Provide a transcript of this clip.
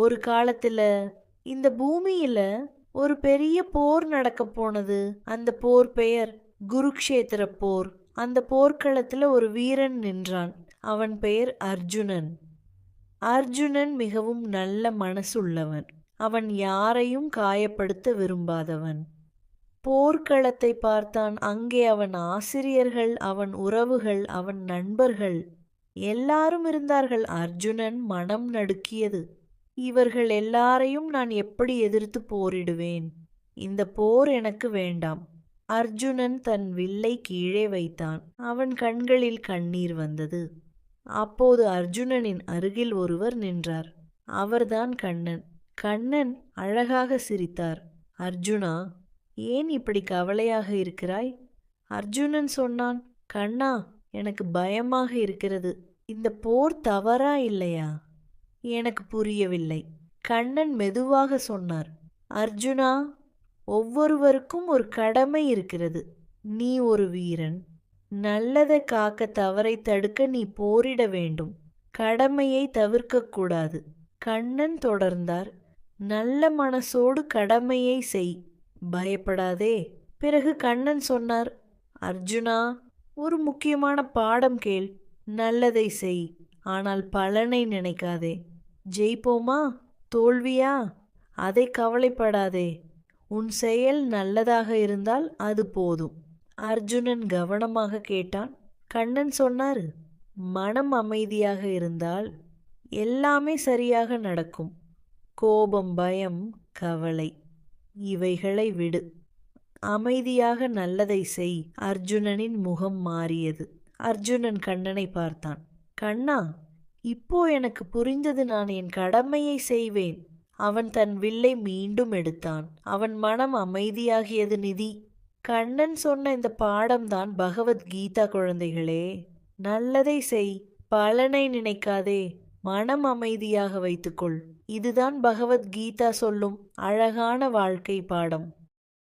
ஒரு காலத்துல இந்த பூமியில ஒரு பெரிய போர் நடக்க போனது. அந்த போர் பெயர் குருக்ஷேத்திர போர். அந்த போர்க்களத்துல ஒரு வீரன் நின்றான். அவன் பெயர் அர்ஜுனன். அர்ஜுனன் மிகவும் நல்ல மனசுள்ளவன். அவன் யாரையும் காயப்படுத்த விரும்பாதவன். போர்க்களத்தை பார்த்தான். அங்கே அவன் ஆசிரியர்கள், அவன் உறவுகள், அவன் நண்பர்கள் எல்லாரும் இருந்தார்கள். அர்ஜுனன் மனம் நடுக்கியது. இவர்கள் எல்லாரையும் நான் எப்படி எதிர்த்து போரிடுவேன்? இந்த போர் எனக்கு வேண்டாம். அர்ஜுனன் தன் வில்லை கீழே வைத்தான். அவன் கண்களில் கண்ணீர் வந்தது. அப்போது அர்ஜுனனின் அருகில் ஒருவர் நின்றார். அவர்தான் கண்ணன். கண்ணன் அழகாக சிரித்தார். அர்ஜுனா, ஏன் இப்படி கவலையாக இருக்கிறாய்? அர்ஜுனன் சொன்னான், கண்ணா, எனக்கு பயமாக இருக்கிறது. இந்த போர் தவறா இல்லையா? எனக்கு புரியவில்லை. கண்ணன் மெதுவாக சொன்னார், அர்ஜுனா, ஒவ்வொருவருக்கும் ஒரு கடமை இருக்கிறது. நீ ஒரு வீரன். நல்லதை காக்க தவறை தடுக்க நீ போரிட வேண்டும். கடமையை தவிர்க்கக்கூடாது. கண்ணன் தொடர்ந்தார், நல்ல மனசோடு கடமையை செய், பயப்படாதே. பிறகு கண்ணன் சொன்னார், அர்ஜுனா, ஒரு முக்கியமான பாடம் கேள். நல்லதை செய், ஆனால் பலனை நினைக்காதே. ஜெயிப்போமா தோல்வியா அதை கவலைப்படாதே. உன் செயல் நல்லதாக இருந்தால் அது போதும். அர்ஜுனன் கவனமாக கேட்டான். கண்ணன் சொன்னார், மனம் அமைதியாக இருந்தால் எல்லாமே சரியாக நடக்கும். கோபம், பயம், கவலை இவைகளை விடு. அமைதியாக நல்லதை செய். அர்ஜுனனின் முகம் மாறியது. அர்ஜுனன் கண்ணனை பார்த்தான். கண்ணா, இப்போ எனக்கு புரிந்தது. நான் என் கடமையை செய்வேன். அவன் தன் வில்லை மீண்டும் எடுத்தான். அவன் மனம் அமைதியாகியது. நிதி. கண்ணன் சொன்ன இந்த பாடம்தான் பகவத்கீதா. குழந்தைகளே, நல்லதை செய், பலனை நினைக்காதே, மனம் அமைதியாக வைத்துக்கொள். இதுதான் பகவத்கீதா சொல்லும் அழகான வாழ்க்கை பாடம்.